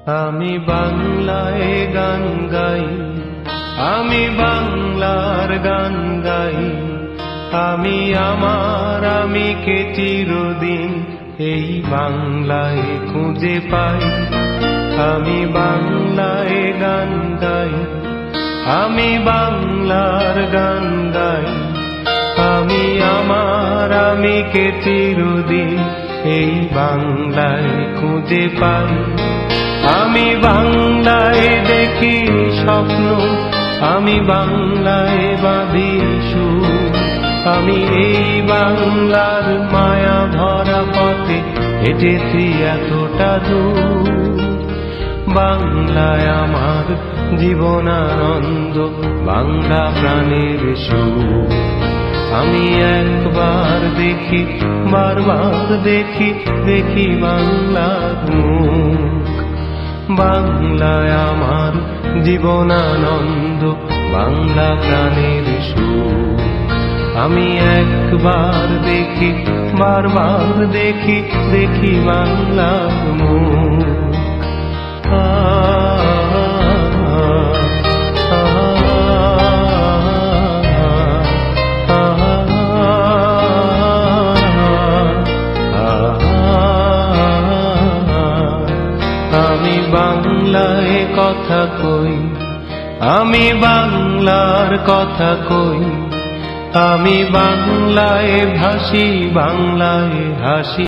আমি বাংলায় গান গাই, আমি বাংলার গান গাই। আমি আমার আমিকে চিরদিন এই বাংলায় খুঁজে পাই। আমি বাংলায় গান গাই, আমি বাংলার গান গাই। আমি আমার আমিকে চিরদিন এই বাংলায় খুঁজে পাই। আমি বাংলায় দেখি স্বপ্ন, আমি বাংলায় বাঁধি সুর। আমি এই বাংলার মায়া ভরা পথে হেঁটেছি এতটা দূর। বাংলায় আমার জীবনানন্দ, বাংলা প্রাণের সুর। আমি একবার দেখি, বারবার দেখি, দেখি বাংলার মুখ। বাংলায় আমার জীবনানন্দ, বাংলা প্রাণের সুর। আমি একবার দেখি, বারবার দেখি, দেখি বাংলার মুখ। আমি বাংলায় কথা কই, আমি বাংলার কথা কই। আমি বাংলায় ভাসি, বাংলায় হাসি।